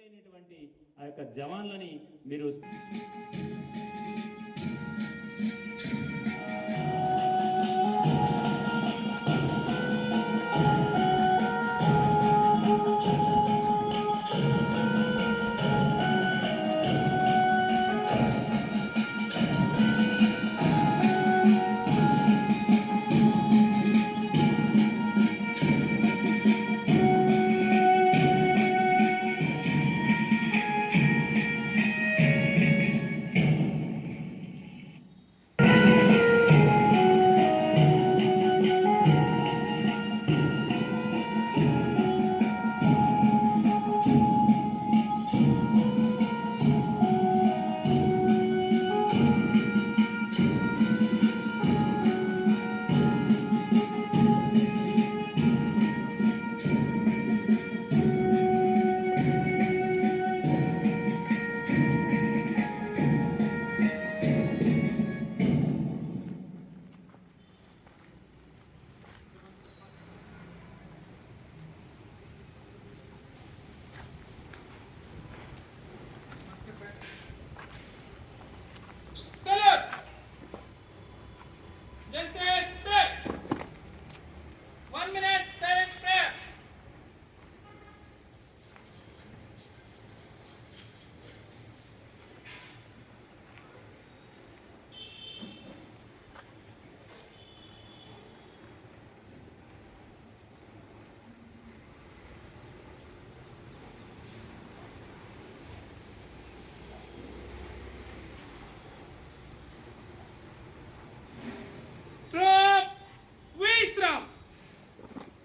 అమరులైనటువంటి ఆ యొక్క జవాన్లని మీరు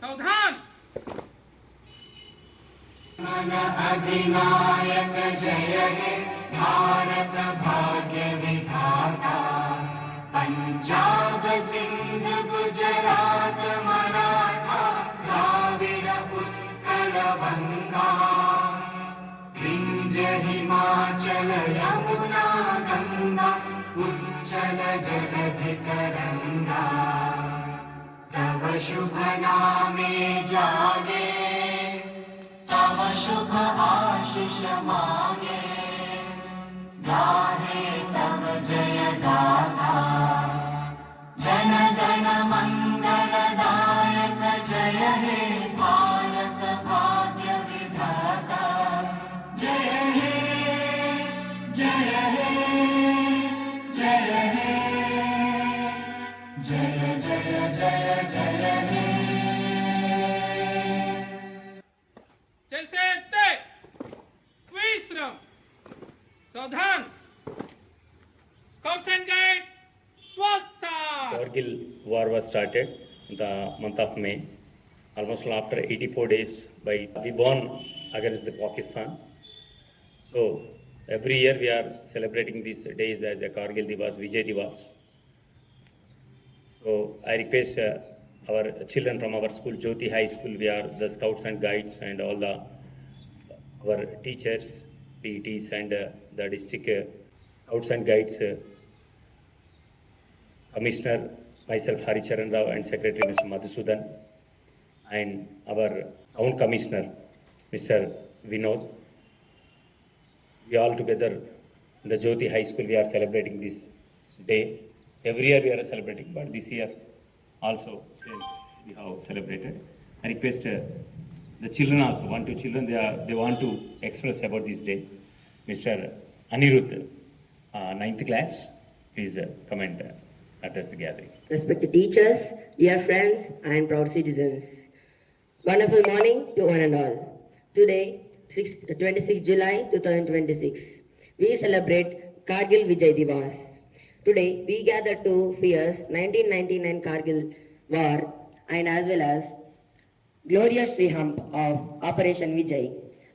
सावधान। मन अधिनायक जय हे भारत भाग्य विधाता, पंजाब सिंध गुजरात मराठा द्राविड उत्कल गंगा, विंध्य हिमाचल यमुना गंगा उच्चल जलधि तरंगा, तव शुभ नामे जागे, तव शुभ आशीष मांगे, गाहे तव जय गाथा, जन गण मंगल दायक जय हे भारत भाग्य विधाता, जय हे जय हे जय हे जय जय जय जय हे। जैसे ते विश्राम। सावधान। Scouts and guides, swastika. Kargil war was started in the month of May. Almost after 84 days, we won against the Pakistan. So every year we are celebrating these days as a Kargil Divas, Vijay Divas. So I request our children from our school, Jyoti High School, we are the Scouts and Guides and all our teachers, PETs and the district Scouts and Guides Commissioner, myself Haricharan Rao and Secretary Mr. Madhusudan and our Town Commissioner Mr. Vinod. We all together in the Jyoti High School we are celebrating this day. Every year we are celebrating, but this year also same we have celebrated. I request the children also, 1, 2 children, they want to express about this day. Mr. Anirudh, 9th class, please come and address the gathering. Respected teachers, dear friends and proud citizens. Wonderful morning to one and all. Today, 26 July 2026, we celebrate Kargil Vijay Divas. Today, we gather to fierce 1999 Kargil War and as well as glorious triumph of Operation Vijay.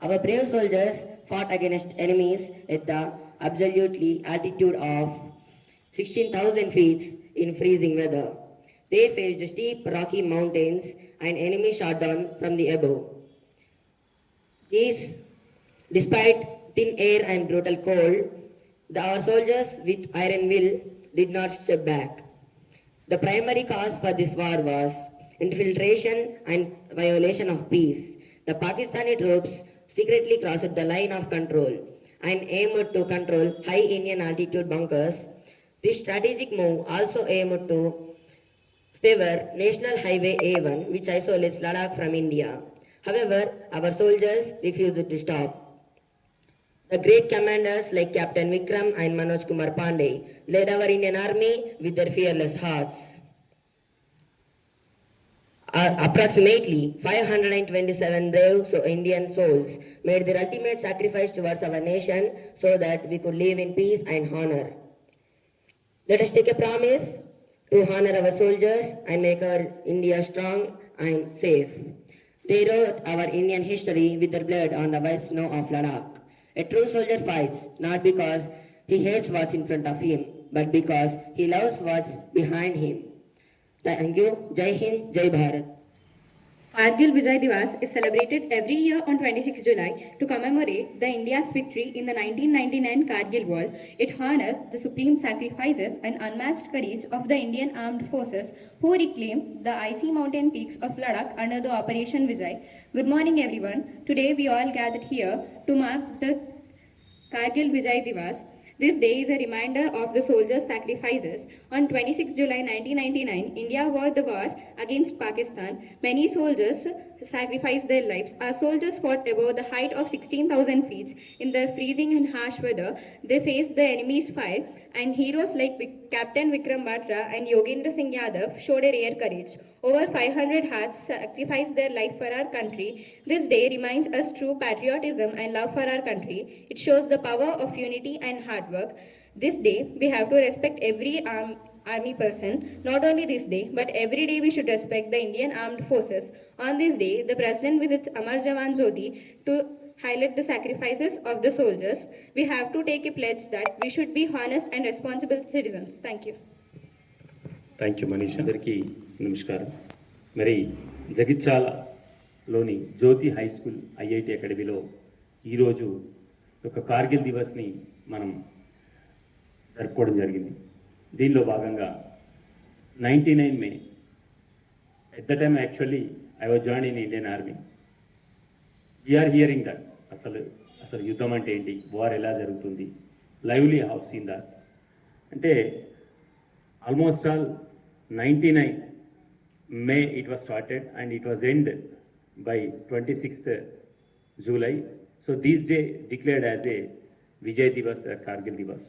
Our brave soldiers fought against enemies at the absolutely altitude of 16,000 feet in freezing weather. They faced steep rocky mountains and enemy shot down from the above. Despite thin air and brutal cold, our soldiers with iron will did not step back. The primary cause for this war was infiltration and violation of peace. The Pakistani troops secretly crossed the line of control and aimed to control high Indian altitude bunkers. This strategic move also aimed to sever National Highway A1, which isolates Ladakh from India. However, our soldiers refused to stop. The great commanders like Captain Vikram and Manoj Kumar Pandey led our Indian Army with their fearless hearts. Approximately 527 brave Indian souls made their ultimate sacrifice towards our nation so that we could live in peace and honor. Let us take a promise to honor our soldiers and make our India strong and safe. They wrote our Indian history with their blood on the white snow of Ladakh. A true soldier fights not because he hates what's in front of him, but because he loves what's behind him. Thank you. Jai Hind, Jai Bharat. Kargil Vijay Divas is celebrated every year on 26 July to commemorate the India's victory in the 1999 Kargil War. It honors the supreme sacrifices and unmatched courage of the Indian Armed Forces who reclaimed the icy mountain peaks of Ladakh under the Operation Vijay. Good morning everyone. Today we all gathered here to mark the Kargil Vijay Divas. This day is a reminder of the soldiers' sacrifices. On 26 July 1999, India won the war against Pakistan. Many soldiers sacrificed their lives. Our soldiers fought above the height of 16,000 feet. In the freezing and harsh weather, they faced the enemy's fire, and heroes like Captain Vikram Batra and Yogendra Singh Yadav showed a rare courage. Over 500 hearts sacrificed their life for our country. This day reminds us true patriotism and love for our country. It shows the power of unity and hard work. This day, we have to respect every army person. Not only this day, but every day we should respect the Indian Armed Forces. On this day, the President visits Amar Jawan Jyoti to highlight the sacrifices of the soldiers. We have to take a pledge that we should be honest and responsible citizens. Thank you. Thank you Manish. అందరికీ నమస్కారం. మరి జగిత్యాలలోని జ్యోతి high school IIT అకాడమీలో ఈరోజు ఒక కార్గిల్ దివస్ని మనం జరుపుకోవడం జరిగింది. దీనిలో భాగంగా 99 May at the time actually I was join in Indian army. We are hearing that అసలు యుద్ధం అంటే ఏంటి, వార్ ఎలా జరుగుతుంది, లైవ్లీ హావ్ సీన్ దట్. అంటే almost all 99 May it was started and it was end by 26th July. So this day declared as a Vijay Divas or Kargil Divas.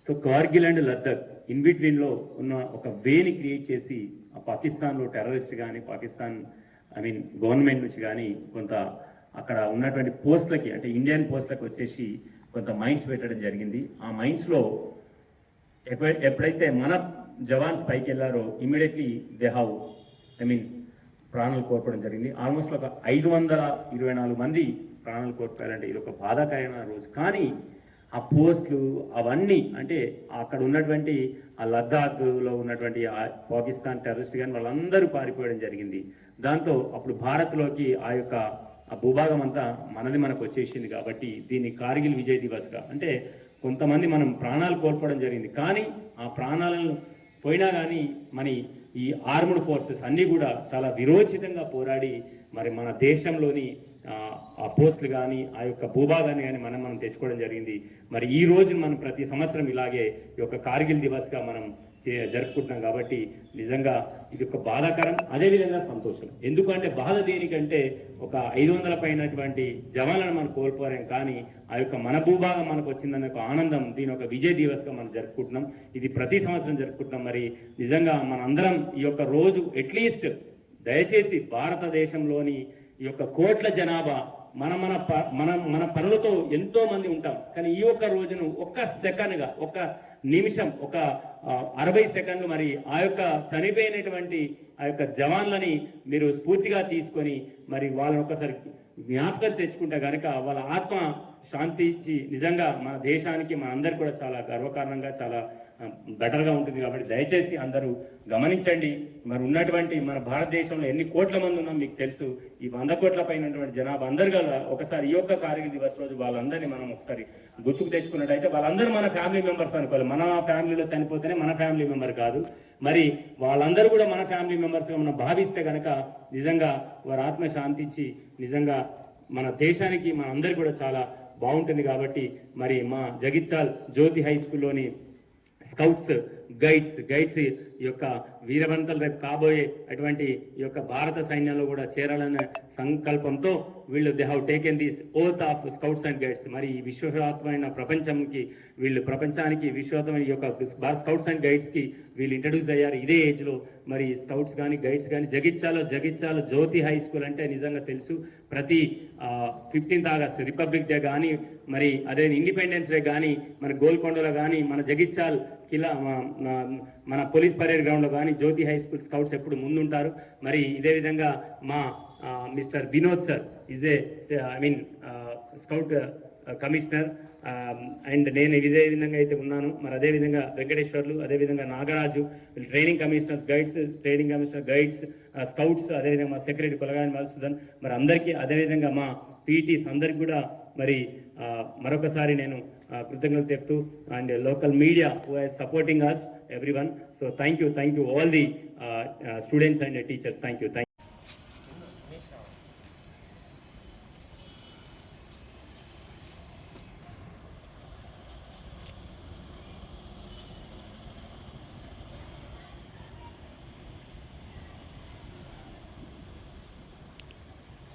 So Kargil and Ladakh in between లో ఉన్న ఒక వేని create చేసి ఆ పాకిస్తాన్లో terrorist కానీ Pakistan government నుంచి కానీ కొంత అక్కడ ఉన్నటువంటి పోస్టులకి అంటే ఇండియన్ పోస్టులకు వచ్చేసి కొంత మైండ్స్ పెట్టడం జరిగింది. ఆ మైండ్స్లో ఎప్పుడైతే మన జవాన్స్ పైకి వెళ్ళారో ఇమీడియట్లీ దే హ్యావ్ ప్రాణాలు కోల్పోవడం జరిగింది. ఆల్మోస్ట్ ఒక 524 మంది ప్రాణాలు కోల్పోయారంటే ఇది ఒక బాధాకరమైన రోజు. కానీ ఆ పోస్టులు అవన్నీ అంటే అక్కడ ఉన్నటువంటి ఆ లద్దాఖ్లో ఉన్నటువంటి పాకిస్తాన్ టెర్రరిస్ట్ కానీ వాళ్ళందరూ పారిపోవడం జరిగింది. దాంతో అప్పుడు భారత్లోకి ఆ యొక్క ఆ భూభాగం అంతా మనకు వచ్చేసింది. కాబట్టి దీన్ని కార్గిల్ విజయ్ దివస్గా అంటే కొంతమంది మనం ప్రాణాలు కోల్పోవడం జరిగింది. కానీ ఆ ప్రాణాలను పోయినా కానీ ఈ ఆర్మ్డ్ ఫోర్సెస్ అన్నీ కూడా చాలా విరోచితంగా పోరాడి మరి మన దేశంలోని ఆ పోస్టులు కానీ ఆ యొక్క భూభాగాన్ని కానీ మనం తెచ్చుకోవడం జరిగింది. మరి ఈ రోజు మనం ప్రతి సంవత్సరం ఇలాగే ఈ యొక్క కార్గిల్ దివస్గా మనం జరుపుకుంటున్నాం. కాబట్టి నిజంగా ఇది ఒక బాధాకరం, అదేవిధంగా సంతోషం. ఎందుకంటే బాధ దేనికంటే ఒక 500 పైనటువంటి జవాన్లను మనం కోల్పోయాం, కానీ ఆ యొక్క మన భూభాగం మనకు వచ్చిందన్న ఒక ఆనందం దీని ఒక విజయ్ దివస్గా మనం జరుపుకుంటున్నాం. ఇది ప్రతి సంవత్సరం జరుపుకుంటున్నాం. మరి నిజంగా మనందరం ఈ యొక్క రోజు అట్లీస్ట్ దయచేసి భారతదేశంలోని ఈ యొక్క కోట్ల జనాభా మన పనులతో ఎంతో మంది ఉంటాం, కానీ ఈ ఒక్క రోజును ఒక్క సెకండ్గా ఒక్క నిమిషం ఒక 60 సెకండ్లు మరి ఆ యొక్క చనిపోయినటువంటి ఆ యొక్క జవాన్లని మీరు స్ఫూర్తిగా తీసుకొని మరి వాళ్ళని ఒకసారి జ్ఞాపకం తెచ్చుకుంటే కనుక వాళ్ళ ఆత్మ శాంతి ఇచ్చి నిజంగా మన దేశానికి మన అందరికి కూడా చాలా గర్వకారణంగా చాలా బెటర్గా ఉంటుంది. కాబట్టి దయచేసి అందరూ గమనించండి. మరి ఉన్నటువంటి మన భారతదేశంలో ఎన్ని కోట్ల మంది ఉన్నాం మీకు తెలుసు. ఈ 100 కోట్ల పైన జనాభా అందరు కదా ఒకసారి ఈ యొక్క కార్గిల్ దివస్ రోజు వాళ్ళందరినీ మనం ఒకసారి గుర్తుకు తెచ్చుకున్నట్టయితే వాళ్ళందరూ మన ఫ్యామిలీ మెంబర్స్ అనుకోవాలి. మన ఫ్యామిలీలో చనిపోతేనే మన ఫ్యామిలీ మెంబర్ కాదు, మరి వాళ్ళందరూ కూడా మన ఫ్యామిలీ మెంబర్స్గా మనం భావిస్తే కనుక నిజంగా వారి ఆత్మ శాంతించి నిజంగా మన దేశానికి మన అందరికి కూడా చాలా బాగుంటుంది. కాబట్టి మరి మా జగిత్యాల్ జ్యోతి హై స్కూల్లోని స్కౌట్స్ గైడ్స్ ఈ యొక్క వీరవంతలు రేపు కాబోయే అటువంటి ఈ యొక్క భారత సైన్యంలో కూడా చేరాలనే సంకల్పంతో వీళ్ళు they have taken this oath of scouts and guides. మరి ఈ విశ్వవ్యాప్తమైన ప్రపంచానికి విశ్వవ్యాప్తమైన ఈ యొక్క స్కౌట్స్ అండ్ గైడ్స్కి వీళ్ళు ఇంట్రడ్యూస్ అయ్యారు ఇదే ఏజ్లో. మరి స్కౌట్స్ కానీ గైడ్స్ కానీ జగిత్యాల జ్యోతి హై స్కూల్ అంటే నిజంగా తెలుసు. ప్రతి 15th ఆగస్ట్ రిపబ్లిక్ డే కానీ, మరి అదే ఇండిపెండెన్స్ డే కానీ, మన గోల్కొండలో కానీ, మన జగిత్యాల్ కిలా మన పోలీస్ పరేడ్ గ్రౌండ్లో కానీ జ్యోతి హై స్కూల్ స్కౌట్స్ ఎప్పుడు ముందుంటారు. మరి ఇదే విధంగా మా mister Vinod sir is scout commissioner and నేను ఇదే విధంగా అయితే ఉన్నాను. మరి అదేవిధంగా వెంకటేశ్వర్లు, అదేవిధంగా Nagaraju training commissioners guides scouts, అదేవిధంగా మా సెక్రటరీ కొలగాని మధుసూదన్, మరి అందరికీ అదేవిధంగా మా పీటీస్ అందరికి కూడా మరి మరొకసారి నేను కృతజ్ఞతలు చెప్తూ and local media who are supporting us everyone. So thank you all the students and teachers. Thank you.